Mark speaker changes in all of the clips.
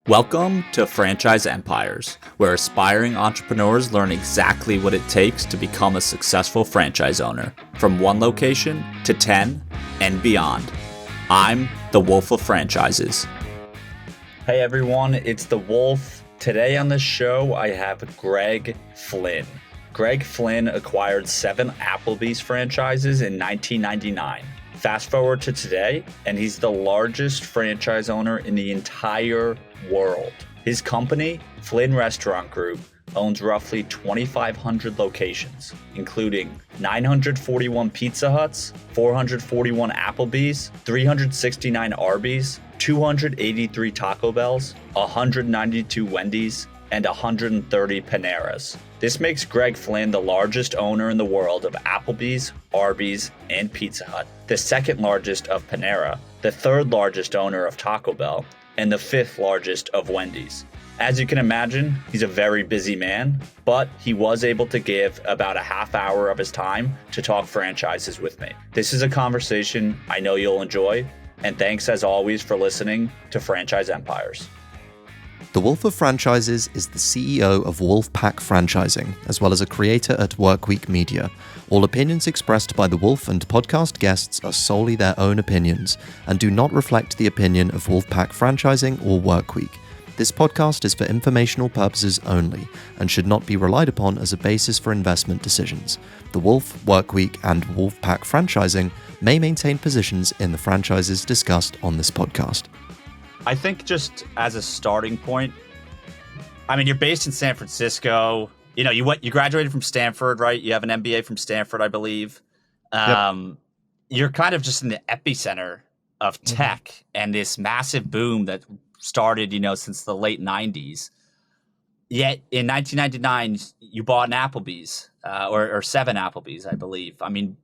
Speaker 1: Welcome to Franchise Empires, where aspiring entrepreneurs learn exactly what it takes to become a successful franchise owner, from one location to 10 and beyond. I'm the Wolf of Franchises. Hey everyone, it's the Wolf. Today on the show, I have Greg Flynn. Greg Flynn acquired 7 Applebee's franchises in 1999. Fast forward to today, and he's the largest franchise owner in the entire world. His company, Flynn Restaurant Group, owns roughly 2,500 locations, including 941 Pizza Huts, 441 Applebee's, 369 Arby's, 283 Taco Bells, 192 Wendy's, and 130 Paneras. This makes Greg Flynn the largest owner in the world of Applebee's, Arby's, and Pizza Hut, the second largest of Panera, the third largest owner of Taco Bell, and the 5th largest of Wendy's. As you can imagine, he's a very busy man, but he was able to give about a half hour of his time to talk franchises with me. This is a conversation I know you'll enjoy, and thanks as always for listening to Franchise Empires.
Speaker 2: The Wolf of Franchises is the CEO of Wolfpack Franchising, as well as a creator at Workweek Media. All opinions expressed by the Wolf and podcast guests are solely their own opinions and do not reflect the opinion of Wolfpack Franchising or Workweek. This podcast is for informational purposes only and should not be relied upon as a basis for investment decisions. The Wolf, Workweek, and Wolfpack Franchising may maintain positions in the franchises discussed on this podcast.
Speaker 1: I think just as a starting point, I mean, you're based in San Francisco. You know, you graduated from Stanford, right? You have an MBA from Stanford, I believe.
Speaker 2: Yep.
Speaker 1: You're kind of just in the epicenter of tech and this massive boom that started, since the late 90s. Yet in 1999, you bought an Applebee's or 7 Applebee's, I believe. I mean,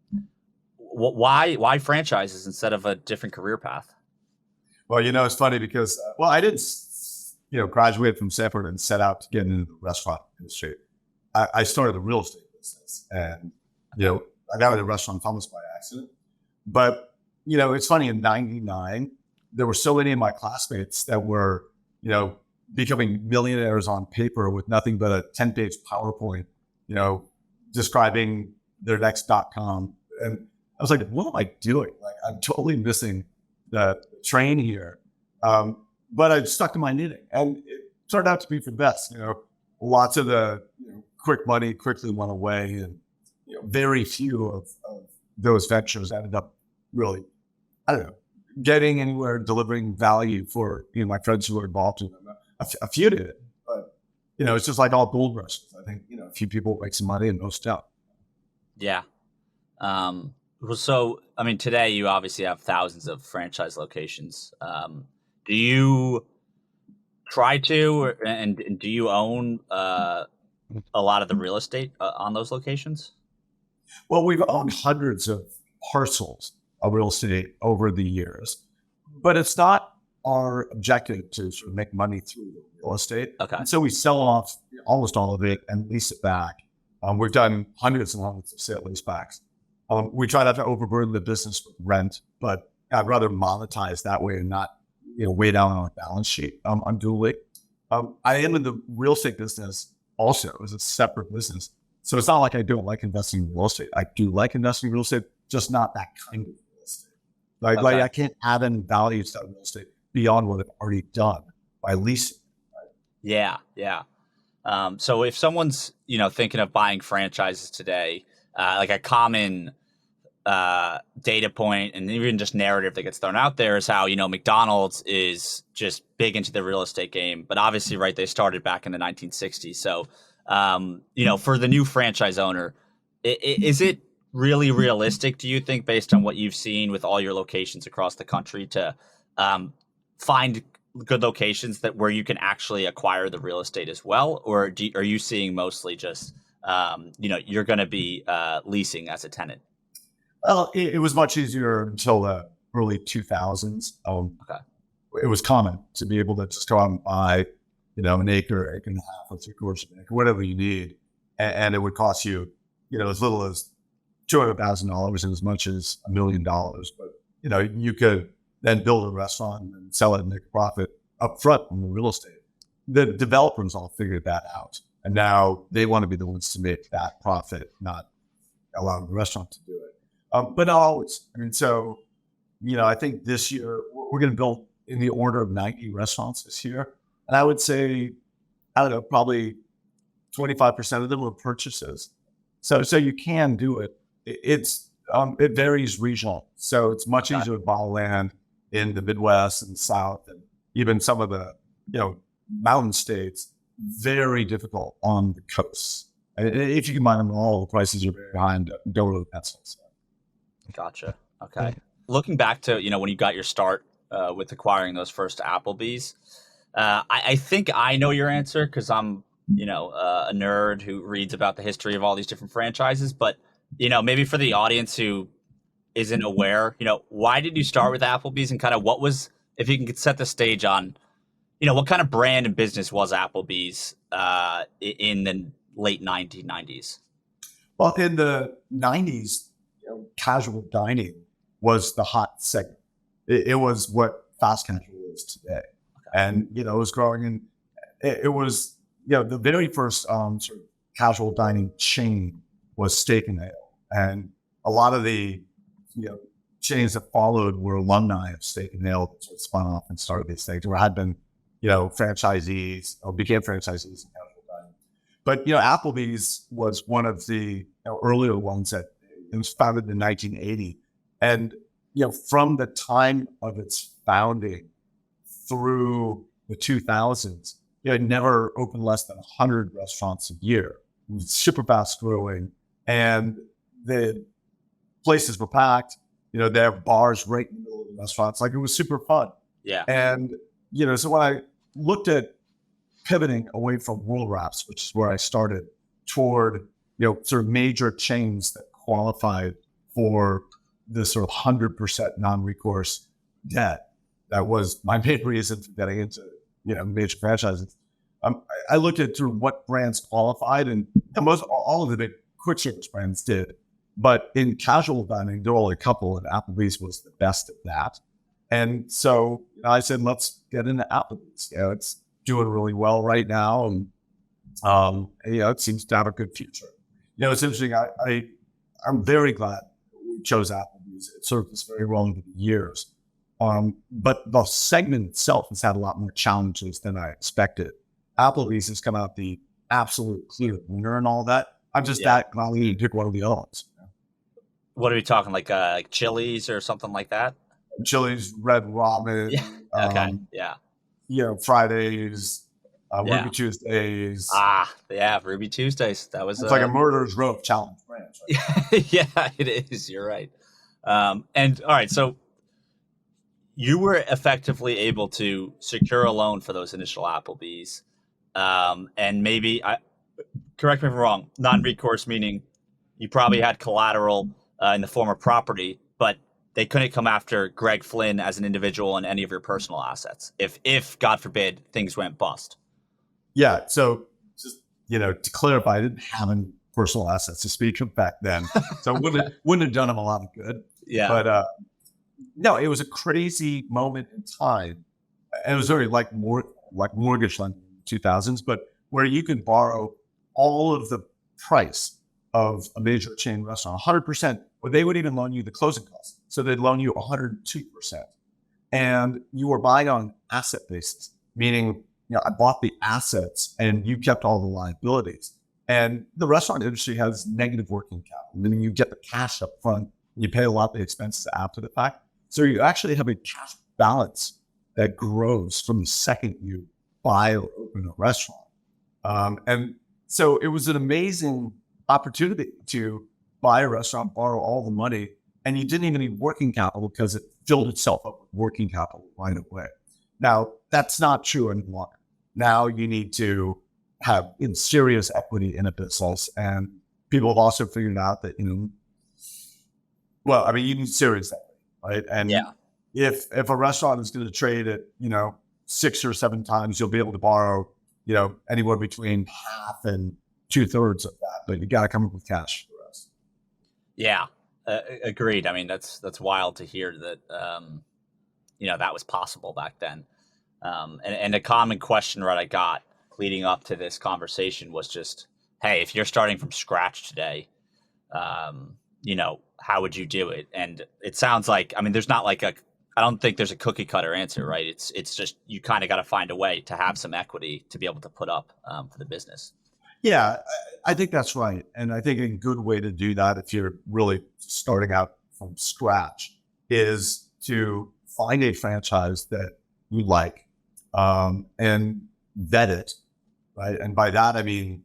Speaker 1: why franchises instead of a different career path?
Speaker 3: Well, it's funny because, I didn't, graduate from Stanford and set out to get into the restaurant industry. I started a real estate business and, I got into restaurant almost by accident. But, it's funny, in 99, there were so many of my classmates that were, becoming millionaires on paper with nothing but a 10-page PowerPoint, describing their next .com. And I was like, what am I doing? Like, I'm totally missing the train here. But I stuck to my knitting and it turned out to be for the best. Lots of the quick money quickly went away and very few of those ventures ended up really, getting anywhere, delivering value for my friends who were involved in them. A few did it, but it's just like all gold rushes. I think a few people make some money and most don't.
Speaker 1: Yeah. So, I mean, today you obviously have thousands of franchise locations. Do you try to, and do you own a lot of the real estate on those locations?
Speaker 3: Well, we've owned hundreds of parcels of real estate over the years, but it's not our objective to sort of make money through the real estate.
Speaker 1: Okay.
Speaker 3: And so we sell off almost all of it and lease it back. We've done hundreds and hundreds of sale leasebacks. We try not to overburden the business with rent, but I'd rather monetize that way and not, weigh down on a balance sheet unduly. I am in the real estate business also as a separate business. So it's not like I don't like investing in real estate. I do like investing in real estate, just not that kind of real estate. Like I can't add any value to that real estate beyond what I've already done by leasing. Right?
Speaker 1: Yeah. So if someone's, thinking of buying franchises today, like a common data point and even just narrative that gets thrown out there is how, McDonald's is just big into the real estate game. But obviously, right, they started back in the 1960s. So, for the new franchise owner, is it really realistic, do you think, based on what you've seen with all your locations across the country, to find good locations where you can actually acquire the real estate as well? Or are you seeing mostly just, you're going to be leasing as a tenant?
Speaker 3: Well, it was much easier until the early 2000s.
Speaker 1: Okay.
Speaker 3: It was common to be able to just go out and buy, an acre and a half, or 3/4 of an acre, whatever you need. And it would cost you, as little as $200,000 and as much as $1 million. But, you could then build a restaurant and sell it and make a profit upfront on the real estate. The developers all figured that out. And now they want to be the ones to make that profit, not allowing the restaurant to do it. But not always. I mean, so, I think this year we're going to build in the order of 90 restaurants this year. And I would say, I don't know, probably 25% of them were purchases. So you can do it. It varies regional. So it's much easier to buy land in the Midwest and South, and even some of the, mountain states. Very difficult on the coast. If you can buy them all, the prices are very high and don't really pencil. So.
Speaker 1: Gotcha. Okay. Looking back to, when you got your start with acquiring those first Applebee's, I think I know your answer because I'm, a nerd who reads about the history of all these different franchises. But, maybe for the audience who isn't aware, why did you start with Applebee's, and kind of what was, if you can set the stage on, what kind of brand and business was Applebee's in the late 1990s?
Speaker 3: Well, in the 90s, casual dining was the hot segment. It was what fast casual is today. Okay. And, it was growing, and it was, the very first sort of casual dining chain was Steak and Ale. And a lot of the, chains that followed were alumni of Steak and Ale that sort of spun off and started these things, or had been, franchisees or became franchisees in casual dining. But, Applebee's was one of the earlier ones that it was founded in 1980. And, from the time of its founding through the 2000s, it never opened less than 100 restaurants a year. It was super fast growing, and the places were packed. They have bars right in the middle of the restaurants. Like, it was super fun.
Speaker 1: Yeah.
Speaker 3: And, so when I looked at pivoting away from World Wraps, which is where I started, toward, sort of major chains that qualified for this sort of 100% non-recourse debt, that was my main reason for getting into, major franchises. I looked at through what brands qualified, and all of the big quick service brands did. But in casual dining, there were only a couple, and Applebee's was the best at that. And so I said, let's get into Applebee's. It's doing really well right now, and it seems to have a good future. It's interesting. I'm very glad we chose Applebee's. It served us very well over the years. But the segment itself has had a lot more challenges than I expected. Applebee's has come out the absolute clear winner and all that. I'm just that glad we didn't pick one of the other ones.
Speaker 1: What are we talking, like Chili's or something like that?
Speaker 3: Chili's, Red Robin.
Speaker 1: Yeah. Okay.
Speaker 3: Fridays, Ruby Tuesdays.
Speaker 1: Ruby Tuesdays. That was
Speaker 3: it's like a murderer's row of challenge brands.
Speaker 1: Right? Yeah, it is. You're right. And all right, so you were effectively able to secure a loan for those initial Applebee's, and maybe correct me if I'm wrong. Non-recourse meaning you probably had collateral in the form of property, but they couldn't come after Greg Flynn as an individual and any of your personal assets if God forbid things went bust.
Speaker 3: Yeah. So just, to clarify, I didn't have any personal assets to speak of back then. So it wouldn't have done them a lot of good.
Speaker 1: Yeah.
Speaker 3: But no, it was a crazy moment in time. And it was very like mortgage lending in the 2000s, but where you could borrow all of the price of a major chain restaurant, 100%, or they would even loan you the closing costs. So they'd loan you 102%. And you were buying on asset basis, meaning, I bought the assets and you kept all the liabilities. And the restaurant industry has negative working capital, meaning you get the cash up front, you pay a lot of the expenses after the fact. So you actually have a cash balance that grows from the second you buy or open a restaurant. And so it was an amazing opportunity to buy a restaurant, borrow all the money, and you didn't even need working capital because it filled itself up with working capital right away. Now, that's not true any longer. Now you need to have serious equity in a business, and people have also figured out that, you need serious equity, right? And if a restaurant is going to trade at, 6 or 7 times, you'll be able to borrow, anywhere between half and 2/3 of that, but you got to come up with cash for the rest.
Speaker 1: Yeah, agreed. I mean, that's wild to hear that, that was possible back then. And a common question that I got leading up to this conversation was just, hey, if you're starting from scratch today, how would you do it? And it sounds like, I mean, there's not like I don't think there's a cookie cutter answer, right? It's just, you kind of got to find a way to have some equity to be able to put up for the business.
Speaker 3: Yeah, I think that's right. And I think a good way to do that, if you're really starting out from scratch, is to find a franchise that you like, and vet it, right? And by that, I mean,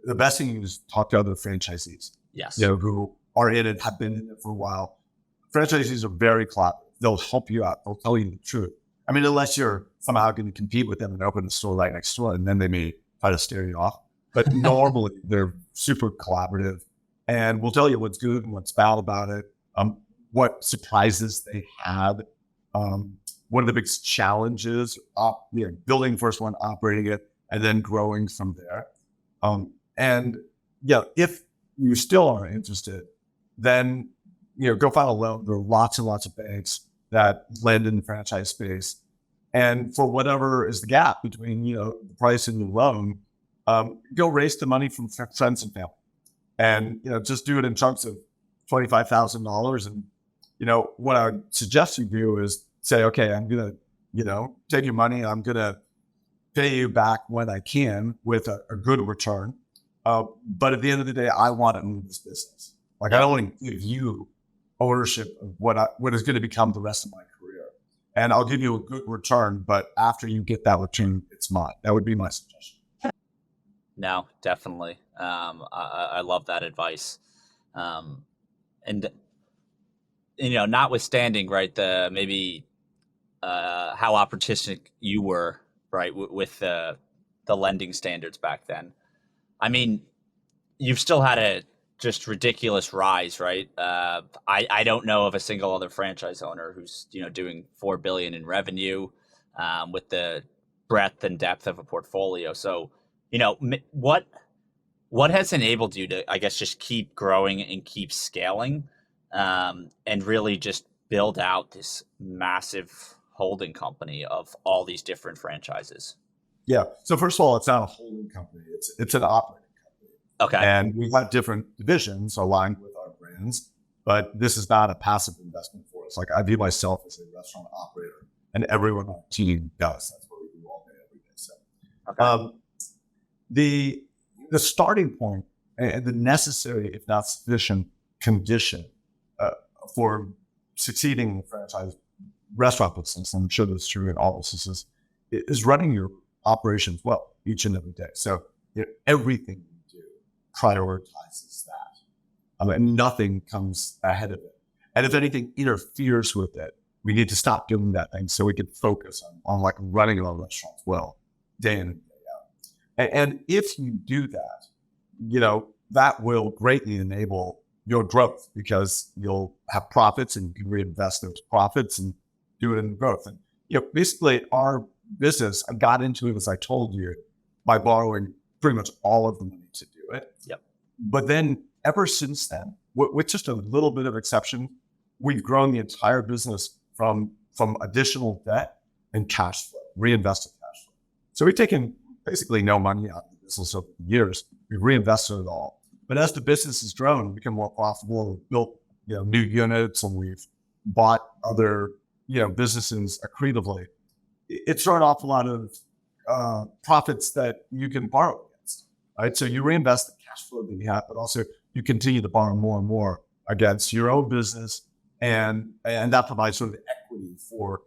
Speaker 3: the best thing is talk to other franchisees,
Speaker 1: Yes.
Speaker 3: Who are in it, have been in it for a while. Franchisees are very collaborative. They'll help you out. They'll tell you the truth. I mean, unless you're somehow going to compete with them and open a store right next door, and then they may try to steer you off. But normally they're super collaborative and will tell you what's good and what's bad about it, what surprises they had, what are the biggest challenges, building first one, operating it, and then growing from there. If you still are interested, then go find a loan. There are lots and lots of banks that lend in the franchise space, and for whatever is the gap between the price and the loan, go raise the money from friends and family, and just do it in chunks of $25,000. And what I would suggest you do is say, okay, I'm gonna take your money. I'm gonna pay you back when I can with a good return. But at the end of the day, I want to move this business. Like, I don't want to give you ownership of what is going to become the rest of my career. And I'll give you a good return, but after you get that return, it's mine. That would be my suggestion.
Speaker 1: No, definitely. I love that advice. And notwithstanding, right, the maybe how opportunistic you were, right, with the lending standards back then. I mean, you've still had a just ridiculous rise, right? I don't know of a single other franchise owner who's doing $4 billion in revenue with the breadth and depth of a portfolio. So, what has enabled you to, I guess, just keep growing and keep scaling, and really just build out this massive holding company of all these different franchises?
Speaker 3: Yeah. So first of all, it's not a holding company. It's an operating company.
Speaker 1: Okay.
Speaker 3: And we've got different divisions aligned with our brands, but this is not a passive investment for us. Like, I view myself as a restaurant operator, and everyone on the team does. That's what we do all day, every day. So,
Speaker 1: Okay.
Speaker 3: The starting point and the necessary, if not sufficient, condition for succeeding in the franchise restaurant business, and I'm sure that's true in all businesses, is running your operations well each and every day. So everything you do prioritizes that. And nothing comes ahead of it. And if anything interferes with it, we need to stop doing that thing so we can focus on like running our restaurants well, day in and day out. And if you do that, that will greatly enable your growth, because you'll have profits and you can reinvest those profits and do it in growth. And basically our business, I got into it, as I told you, by borrowing pretty much all of the money to do it.
Speaker 1: Yep.
Speaker 3: But then ever since then, with just a little bit of exception, we've grown the entire business from additional debt and cash flow, reinvested cash flow. So we've taken basically no money out of the business over the years. We've reinvested it all. But as the business has grown, become more profitable, we've built new units, and we've bought other businesses accretively. It's an awful lot of profits that you can borrow against, right? So you reinvest the cash flow that you have, but also you continue to borrow more and more against your own business, and that provides sort of equity for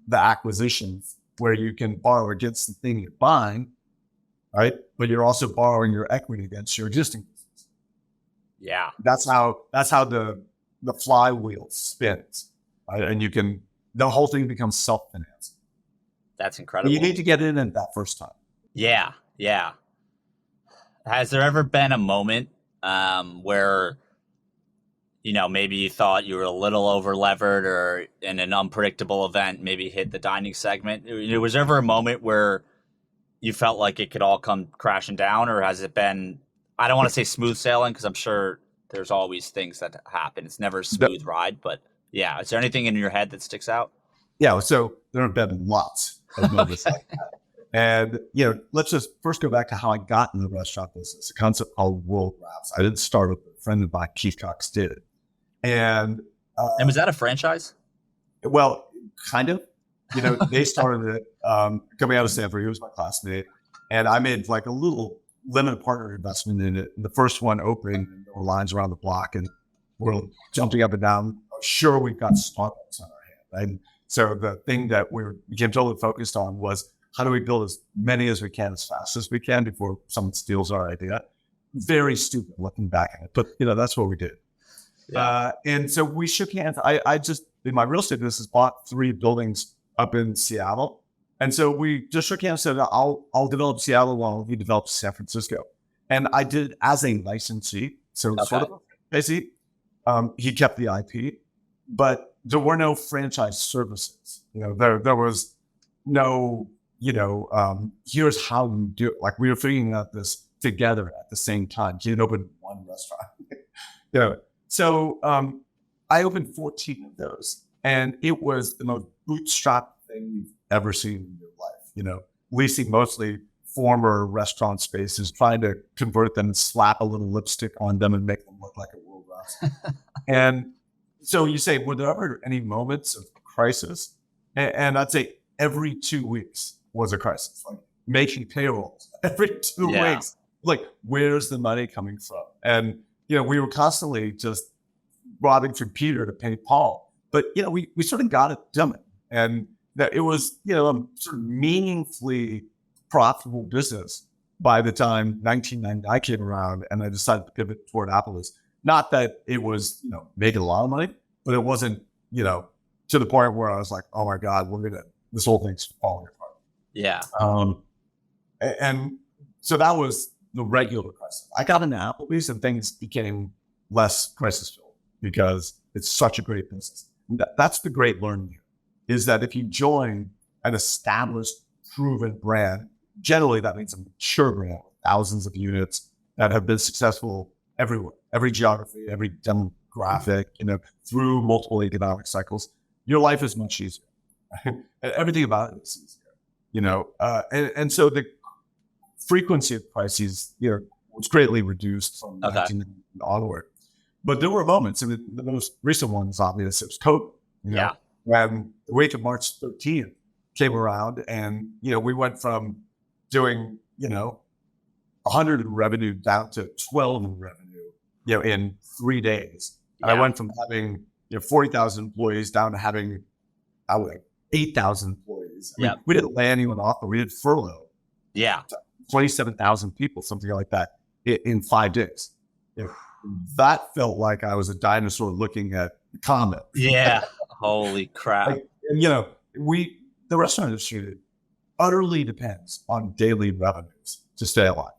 Speaker 3: the acquisitions, where you can borrow against the thing you're buying, right? But you're also borrowing your equity against your existing business.
Speaker 1: Yeah,
Speaker 3: that's how the flywheel spins, right? And the whole thing becomes self-financing.
Speaker 1: That's incredible.
Speaker 3: You need to get in at that first time.
Speaker 1: Yeah. Has there ever been a moment where, maybe you thought you were a little over levered, or in an unpredictable event, maybe hit the dining segment? Was there ever a moment where you felt like it could all come crashing down, or has it been, I don't want to say smooth sailing, because I'm sure there's always things that happen. It's never a smooth ride, but yeah. Is there anything in your head that sticks out?
Speaker 3: Yeah. So there have been lots. of moments like that. And, let's just first go back to how I got in the restaurant business, a concept called world wraps. I didn't start with a friend of mine, Keith Cox, did it. And
Speaker 1: was that a franchise?
Speaker 3: Well, kind of. They started it coming out of Stanford. He was my classmate. And I made like a little limited partner investment in it. And the first one opened, and there were lines around the block, and we're jumping up and down. Sure, we've got Starbucks on our hand. And so the thing that we became totally focused on was, how do we build as many as we can as fast as we can before someone steals our idea? Very stupid looking back at it, but that's what we did. Yeah. And so we shook hands. I just, in my real estate business, bought 3 buildings up in Seattle. And so we just shook hands and said, I'll develop Seattle while he develops San Francisco. And I did it as a licensee. So sort of basically, he kept the IP, but there were no franchise services. There was no, here's how you do it. Like, we were figuring out this together at the same time. He didn't open one restaurant. So I opened 14 of those, and it was the most bootstrap thing you've ever seen in your life. Leasing mostly former restaurant spaces, trying to convert them and slap a little lipstick on them and make them look like a world restaurant. And so you say, were there ever any moments of crisis? And I'd say every 2 weeks was a crisis, like making payrolls every 2 weeks. Like, where's the money coming from? And, we were constantly just robbing from Peter to pay Paul. But, we sort of got it done. And that it was, a sort of meaningfully profitable business by the time 1999 came around, and I decided to pivot toward Applebee's. Not that it was, making a lot of money, but it wasn't, to the point where I was like, oh my God, this whole thing's falling apart.
Speaker 1: Yeah.
Speaker 3: And so that was the regular crisis. I got into Applebee's and things became less crisis filled because it's such a great business. That's the great learning here, is that if you join an established, proven brand, generally that means a mature brand, thousands of units that have been successful everywhere, every geography, every demographic, through multiple economic cycles, your life is much easier. And everything about it is easier, and so the frequency of crises, was greatly reduced from 1990 onward. But there were moments, and the most recent one is obvious. It was COVID. When the week of March 13th came around, and we went from doing 100 in revenue down to 12 in revenue, in 3 days. And I went from having 40,000 employees down to having 8,000 employees. We didn't lay anyone off, but we did furlough. 27,000 people, something like that, in 5 days. That felt like I was a dinosaur looking at a comet.
Speaker 1: Yeah. Holy crap.
Speaker 3: The restaurant industry utterly depends on daily revenues to stay alive.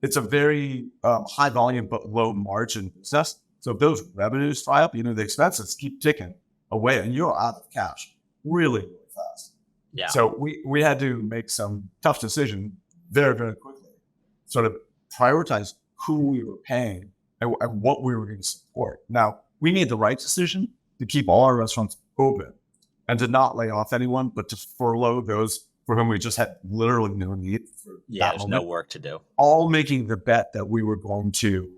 Speaker 3: It's a very high volume but low margin business. So if those revenues dry up, the expenses keep ticking away, and you're out of cash really, really fast.
Speaker 1: Yeah.
Speaker 3: So we had to make some tough decisions very, very quickly, sort of prioritize who we were paying and what we were going to support. Now, we made the right decision to keep all our restaurants open and to not lay off anyone, but to furlough those for whom we just had literally no need for
Speaker 1: there's no work to do.
Speaker 3: All making the bet that we were going to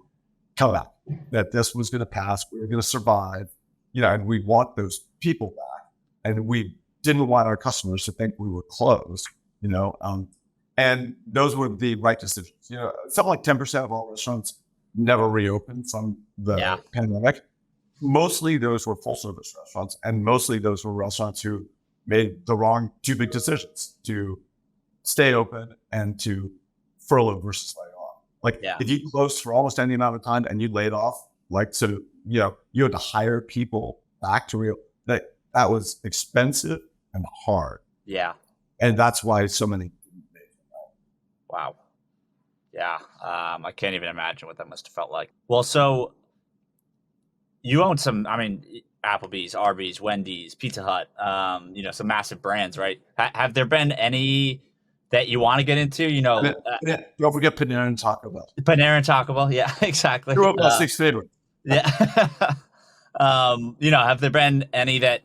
Speaker 3: come out, that this was going to pass, we were going to survive, and we want those people back. And we didn't want our customers to think we were closed, and those were the right decisions. Something like 10% of all restaurants never reopened from the pandemic. Mostly those were full service restaurants, and mostly those were restaurants who made the wrong 2 big decisions to stay open and to furlough versus lay off. If you closed for almost any amount of time and you laid off, you had to hire people back to that was expensive and hard.
Speaker 1: Yeah.
Speaker 3: And that's why so many didn't make it.
Speaker 1: Wow. Yeah. I can't even imagine what that must have felt like. Well, so you own some, Applebee's, Arby's, Wendy's, Pizza Hut, some massive brands, right? Have there been any that you want to get into?
Speaker 3: Don't forget Panera and Taco Bell.
Speaker 1: Panera and Taco Bell, yeah, exactly.
Speaker 3: You're up my 6th favorite.
Speaker 1: Yeah. Have there been any that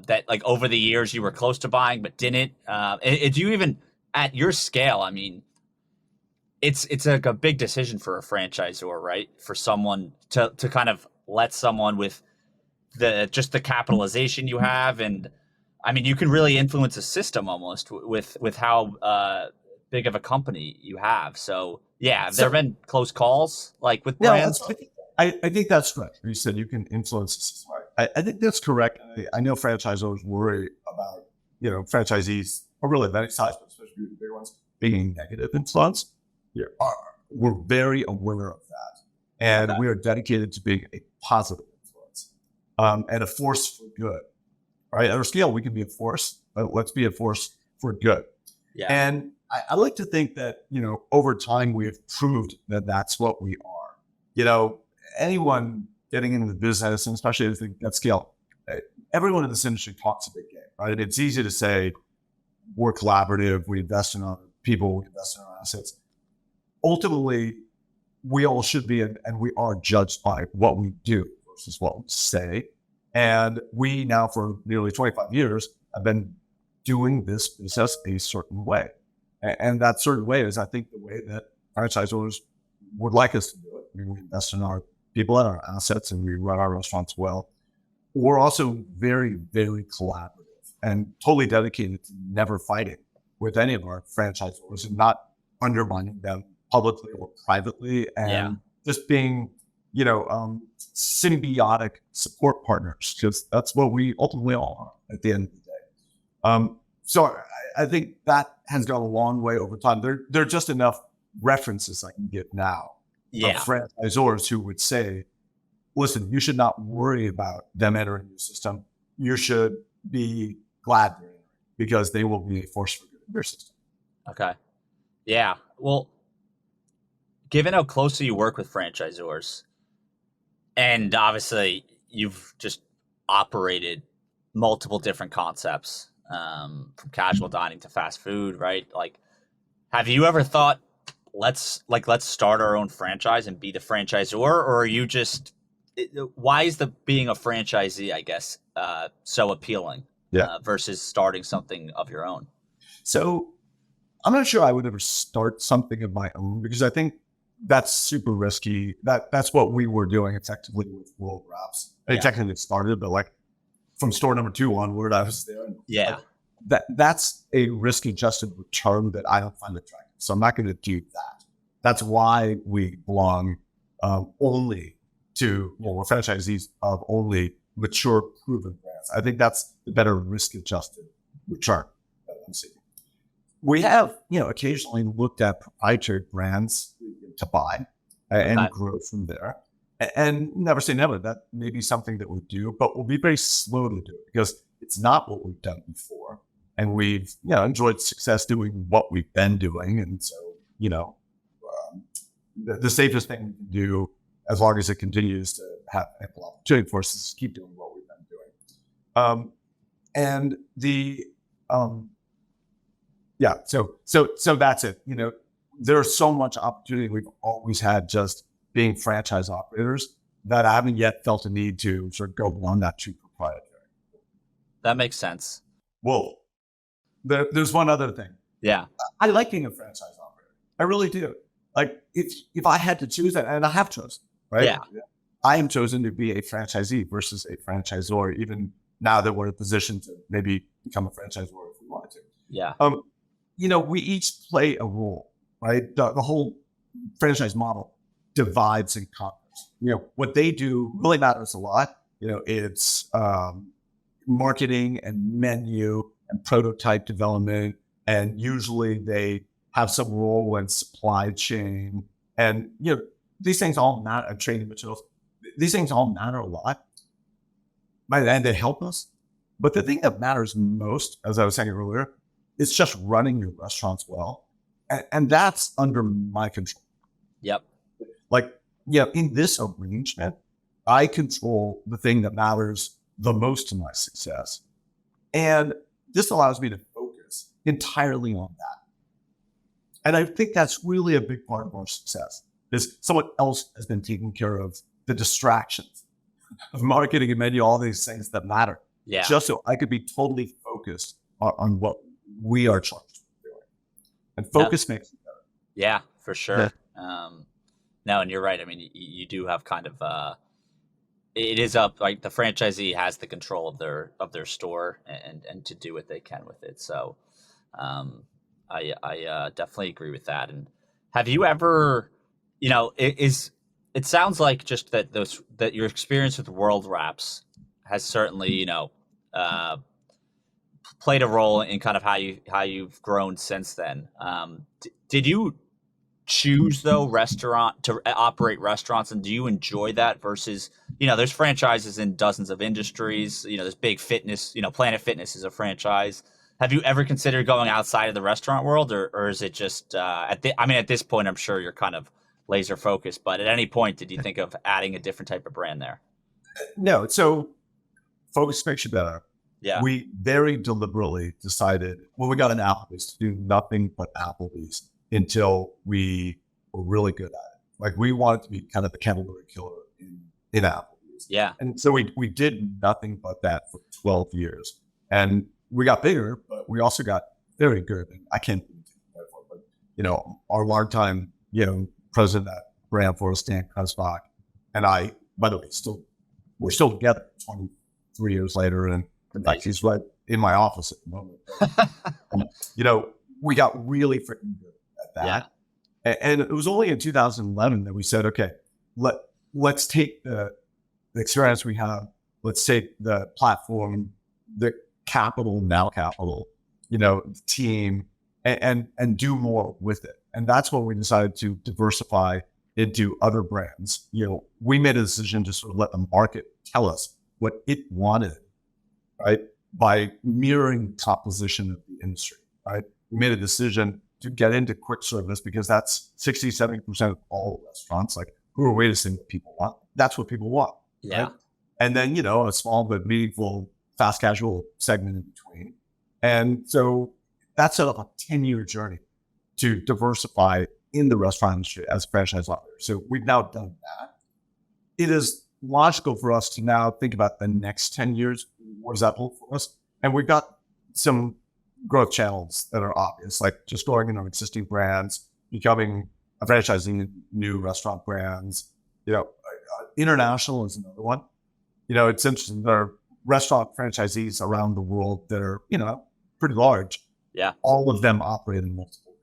Speaker 1: that like over the years you were close to buying but didn't? Do you even at your scale? I mean, it's like a big decision for a franchisor, right? For someone to kind of let someone with the capitalization you have, and I mean, you can really influence a system almost with how big of a company you have. So yeah, have there been close calls like with brands?
Speaker 3: I think that's correct. You said you can influence the system. I think that's correct. I know franchisors worry about, franchisees, or really of any size, but especially the big ones, being negative influence. We're very aware of that. And we are dedicated to being a positive influence and a force for good. Right? At our scale, we can be a force, but let's be a force for good.
Speaker 1: Yeah.
Speaker 3: And I like to think that, over time, we have proved that that's what we are. Anyone getting into the business, and especially at scale, everyone in this industry talks a big game, right? It's easy to say we're collaborative, we invest in our people, we invest in our assets. Ultimately, we all should be, and we are judged by what we do versus what we say. And we now, for nearly 25 years, have been doing this business a certain way. And that certain way is, I think, the way that franchisors would like us to do it. I mean, we invest in our people and our assets, and we run our restaurants well. We're also very, very collaborative and totally dedicated to never fighting with any of our franchisors and not undermining them publicly or privately, and just being, symbiotic support partners, because that's what we ultimately all are at the end of the day. So I think that has gone a long way over time. There are just enough references I can give now of franchisors who would say, listen, you should not worry about them entering your system. You should be glad they're entering, because they will be a force for good in your system.
Speaker 1: Okay. Yeah. Well, given how closely you work with franchisors, and obviously you've just operated multiple different concepts, from casual dining to fast food, right? Like, have you ever thought, let's start our own franchise and be the franchisor, or are you just, why is being a franchisee, I guess, so appealing versus starting something of your own?
Speaker 3: So I'm not sure I would ever start something of my own, because I think that's super risky. That's what we were doing effectively with World Wraps. It technically started, but like from store number 2 onward, I was there.
Speaker 1: Yeah.
Speaker 3: Like, that's a risk-adjusted return that I don't find attractive. So I'm not going to do that. That's why we belong only to, we're franchisees of only mature, proven brands. I think that's the better risk-adjusted return that I'm seeing. We have, occasionally looked at proprietary brands to buy and grow from there. And never say never. That may be something that we do, but we'll be very slow to do it because it's not what we've done before. And we've, enjoyed success doing what we've been doing. And so, the safest thing we can do, as long as it continues to have ample opportunity for us, is keep doing what we've been doing. So that's it. There's so much opportunity we've always had just being franchise operators that I haven't yet felt a need to sort of go beyond that to proprietary.
Speaker 1: That makes sense.
Speaker 3: Well, there's one other thing.
Speaker 1: Yeah.
Speaker 3: I like being a franchise operator. I really do. Like if I had to choose that, and I have chosen, right?
Speaker 1: Yeah.
Speaker 3: I am chosen to be a franchisee versus a franchisor, even now that we're in a position to maybe become a franchisor if we wanted to.
Speaker 1: Yeah.
Speaker 3: We each play a role, right? The whole franchise model divides and conquers. What they do really matters a lot. It's marketing and menu and prototype development. And usually they have some role in supply chain. And, these things all matter, training materials. These things all matter a lot. And they help us. But the thing that matters most, as I was saying earlier, is just running your restaurants well. And that's under my control.
Speaker 1: Yep.
Speaker 3: In this arrangement, I control the thing that matters the most to my success. And this allows me to focus entirely on that. And I think that's really a big part of our success, is someone else has been taking care of the distractions of marketing and menu, all these things that matter.
Speaker 1: Yeah.
Speaker 3: just so I could be totally focused on what we are charged with doing. And focus makes it better.
Speaker 1: Yeah, for sure.
Speaker 2: Yeah.
Speaker 1: No, and you're right. I mean, you do have kind of it is up, like the franchisee has the control of their store and to do what they can with it. So um, I definitely agree with that. And have you ever, it sounds like just that your experience with World Wraps has certainly uh, played a role in kind of how you've grown since then. Did you choose though restaurant to operate restaurants, and do you enjoy that versus there's franchises in dozens of industries, there's big fitness, Planet Fitness is a franchise. Have you ever considered going outside of the restaurant world, or is it just at this point I'm sure you're kind of laser focused, but at any point did you think of adding a different type of brand there?
Speaker 3: No, so focus makes you better.
Speaker 1: Yeah.
Speaker 3: We very deliberately decided when we got an Applebee's to do nothing but Applebee's until we were really good at it. Like we wanted to be kind of the category killer in Applebee's.
Speaker 1: Yeah.
Speaker 3: And so we did nothing but that for 12 years. And we got bigger, but we also got very good. And I can't take credit for it, but our longtime, president at brand for Stan Kusbach and I, by the way, we're still together 23 years later. And in fact, he's right in my office at the moment. We got really freaking good at that. Yeah. And it was only in 2011 that we said, okay, let's take the experience we have. Let's take the platform, the capital, the team, and do more with it. And that's when we decided to diversify into other brands. We made a decision to sort of let the market tell us what it wanted, right? By mirroring the top position of the industry, right? We made a decision to get into quick service because that's 60, 70% of all restaurants. Like, who are we to say what people want? That's what people want.
Speaker 1: Yeah.
Speaker 3: Right? And then, a small but meaningful fast casual segment in between. And so that set up a 10-year journey to diversify in the restaurant industry as a franchise operator. So we've now done that. It is logical for us to now think about the next 10 years. What does that hold for us? And we've got some growth channels that are obvious, like just growing in our existing brands, becoming a franchising in new restaurant brands. International is another one. It's interesting. There are restaurant franchisees around the world that are, pretty large.
Speaker 1: Yeah.
Speaker 3: All of them operate in multiple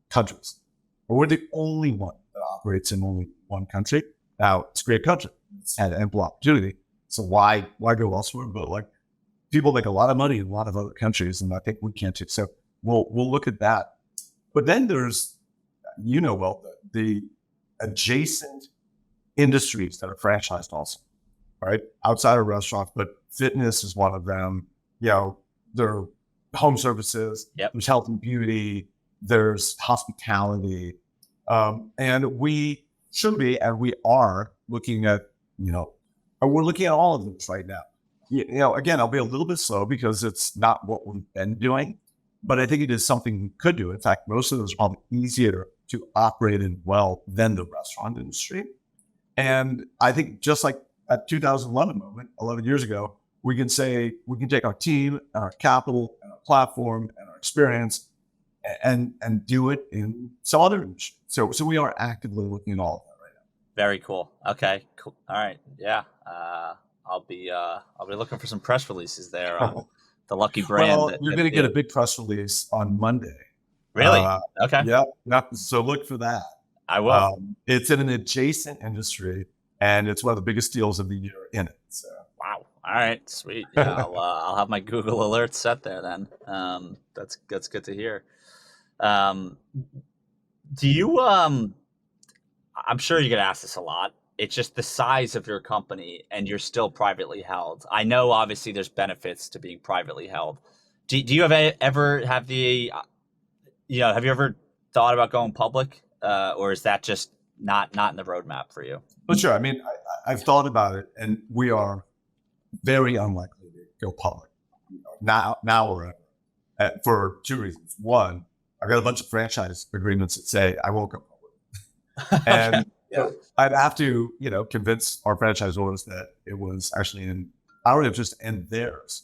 Speaker 3: countries. But we're the only one that operates in only one country. Now, it's a great country. It's had ample opportunity. So why go elsewhere? But people make a lot of money in a lot of other countries, and I think we can too. So we'll look at that. But then there's, the adjacent industries that are franchised also, right? Outside of restaurants, but fitness is one of them. There are home services,
Speaker 1: yep.
Speaker 3: There's health and beauty, there's hospitality. And we should be, and we are looking at, we're looking at all of this right now. Again, I'll be a little bit slow because it's not what we've been doing, but I think it is something we could do. In fact, most of those are probably easier to operate in well than the restaurant industry. And I think just like at 2011 moment, 11 years ago, we can say, we can take our team and our capital and our platform and our experience and do it in some other industry. So we are actively looking at all of that right now.
Speaker 1: Very cool. Okay, cool. All right. Yeah. I'll be looking for some press releases there on the lucky brand.
Speaker 3: Well, you're going to get a big press release on Monday.
Speaker 1: Really? Okay.
Speaker 3: Yeah. So look for that.
Speaker 1: I will.
Speaker 3: It's in an adjacent industry, and it's one of the biggest deals of the year in it. So.
Speaker 1: Wow. All right. Sweet. Yeah, I'll have my Google alerts set there then. That's good to hear. Do you? I'm sure you get asked this a lot. It's just the size of your company, and you're still privately held. I know, obviously, there's benefits to being privately held. Do you ever have the, have you ever thought about going public, or is that just not in the roadmap for you?
Speaker 3: Well, sure. I mean, I've thought about it, and we are very unlikely to go public now or ever, for two reasons. One, I've got a bunch of franchise agreements that say I won't go public, and I'd have to, convince our franchise owners that it was actually in our interest and theirs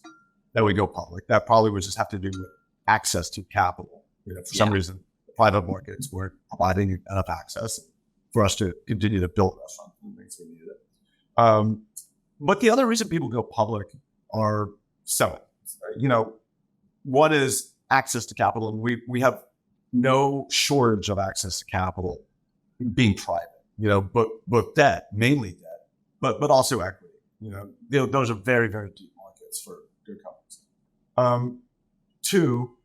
Speaker 3: that we go public. That probably would just have to do with access to capital. For some reason, the private markets weren't providing enough access for us to continue to build restaurants and things we needed. But the other reason people go public are several. One is access to capital, and we have no shortage of access to capital being private. But debt, mainly debt, but also equity. Those are very, very deep markets for good companies. Two,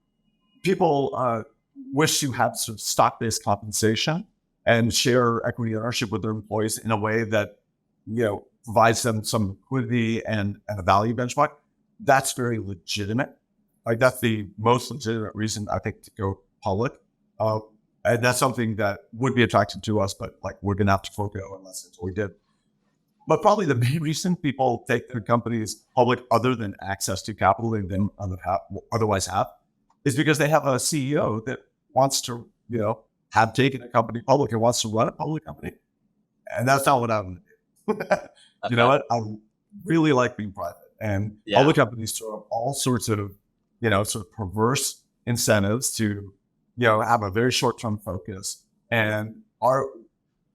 Speaker 3: people wish to have sort of stock-based compensation and share equity ownership with their employees in a way that provides them some liquidity and a value benchmark. That's very legitimate. That's the most legitimate reason I think to go public. And that's something that would be attractive to us, but we're going to have to forego unless until we did. But probably the main reason people take their companies public, other than access to capital they then otherwise have, is because they have a CEO that wants to, have taken a company public and wants to run a public company. And that's not what I'm going to do. You know what? I really like being private. And public companies throw up all sorts of, sort of perverse incentives to, have a very short-term focus. And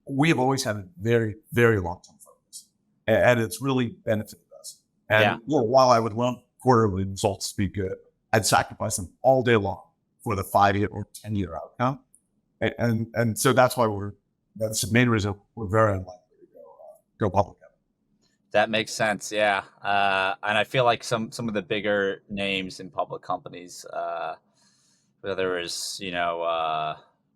Speaker 3: we have always had a very, very long-term focus. And it's really benefited us. And while I would love quarterly results to be good, I'd sacrifice them all day long for the 5-year or 10-year outcome. And so that's why that's the main reason we're very unlikely to go public.
Speaker 1: That makes sense. Yeah. And I feel like some of the bigger names in public companies, whether it's,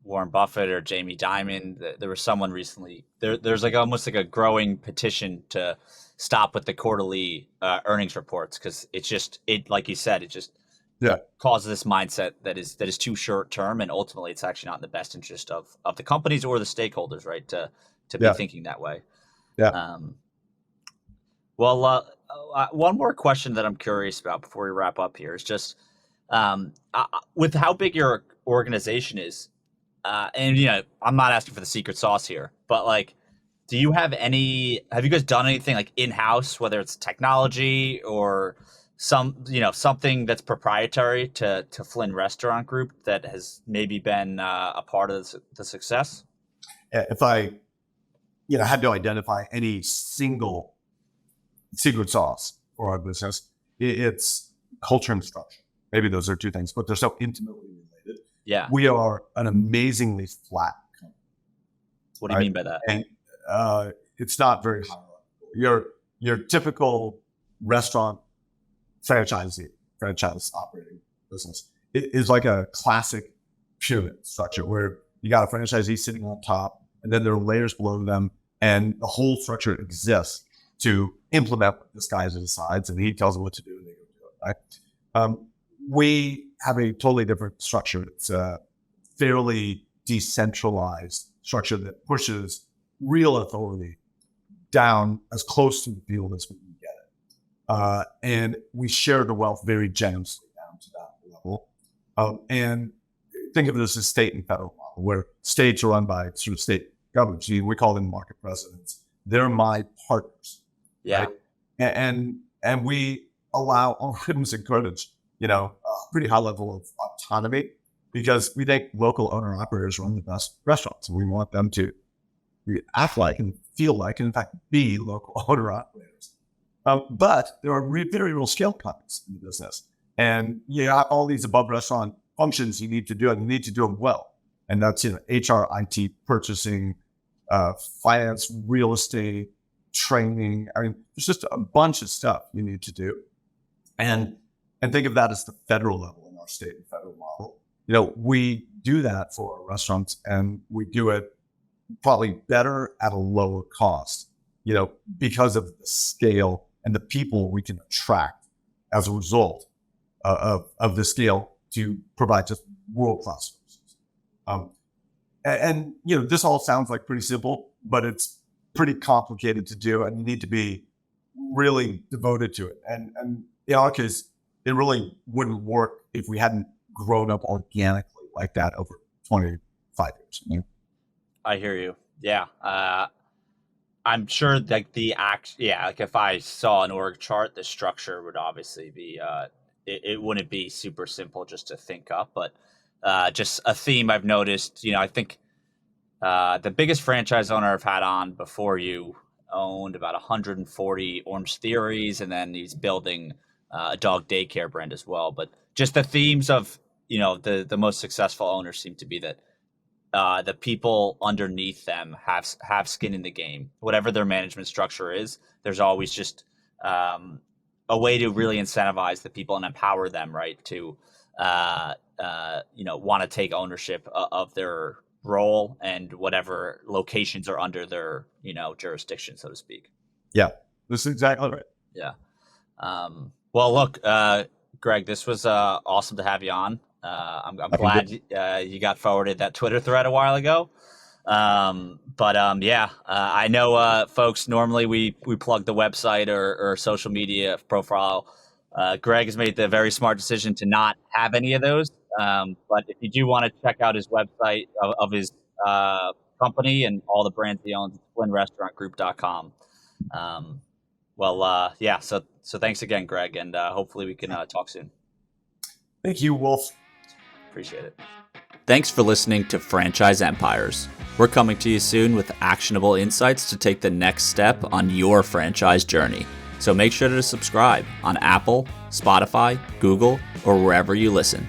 Speaker 1: Warren Buffett or Jamie Dimon, there was someone recently, there's almost like a growing petition to stop with the quarterly earnings reports. Cause like you said, it causes this mindset that is too short term. And ultimately it's actually not in the best interest of the companies or the stakeholders, right. To be thinking that way.
Speaker 3: Yeah.
Speaker 1: Well, one more question that I'm curious about before we wrap up here is just with how big your organization is, and I'm not asking for the secret sauce here, but have you guys done anything in-house, whether it's technology or something that's proprietary to Flynn Restaurant Group that has maybe been a part of the success?
Speaker 3: If I, had to identify any single secret sauce for our business, it's culture and structure. Maybe those are two things, but they're so intimately related.
Speaker 1: Yeah.
Speaker 3: We are an amazingly flat company.
Speaker 1: What do you mean by that?
Speaker 3: And it's not very high level. Your typical restaurant franchise operating business is like a classic pyramid structure where you got a franchisee sitting on top, and then there are layers below them, and the whole structure exists to implement what this guy decides, and he tells them what to do, and they go do it. Right? We have a totally different structure. It's a fairly decentralized structure that pushes real authority down as close to the field as we can get it. And we share the wealth very generously down to that level. And think of it as a state and federal model, where states are run by sort of state governments. We call them market presidents. They're my partners.
Speaker 1: Yeah.
Speaker 3: Right? And we allow algorithms and encourage, a pretty high level of autonomy, because we think local owner operators run the best restaurants, and we want them to act like and feel like, and in fact, be local owner operators. But there are very real scale economies in the business, and you have all these above restaurant functions you need to do, and you need to do them well. And that's HR, IT, purchasing, finance, real estate, training. I mean, there's just a bunch of stuff you need to do. And think of that as the federal level in our state and federal model. We do that for our restaurants, and we do it probably better at a lower cost, because of the scale and the people we can attract as a result of the scale to provide just world-class services. And this all sounds like pretty simple, but it's pretty complicated to do, and you need to be really devoted to it. And in our case, it really wouldn't work if we hadn't grown up organically like that over 25 years.
Speaker 1: I hear you. Yeah. I'm sure like like if I saw an org chart, the structure would obviously be it wouldn't be super simple just to think up, but just a theme I've noticed. I think the biggest franchise owner I've had on before you owned about 140 Orange Theories, and then he's building a dog daycare brand as well. But just the themes of the most successful owners seem to be that the people underneath them have skin in the game. Whatever their management structure is, there's always just a way to really incentivize the people and empower them, right? To want to take ownership of their role and whatever locations are under their jurisdiction, so to speak.
Speaker 3: Yeah, this is exactly right.
Speaker 1: Yeah. Well, look, Greg, this was awesome to have you on. I'm glad you got forwarded that Twitter thread a while ago. I know folks, normally we plug the website or social media profile. Greg has made the very smart decision to not have any of those. But if you do want to check out his website of his company and all the brands he owns, it's FlynnRestaurantGroup.com. So thanks again, Greg, and hopefully we can talk soon.
Speaker 3: Thank you, Wolf.
Speaker 1: Appreciate it. Thanks for listening to Franchise Empires. We're coming to you soon with actionable insights to take the next step on your franchise journey. So make sure to subscribe on Apple, Spotify, Google, or wherever you listen.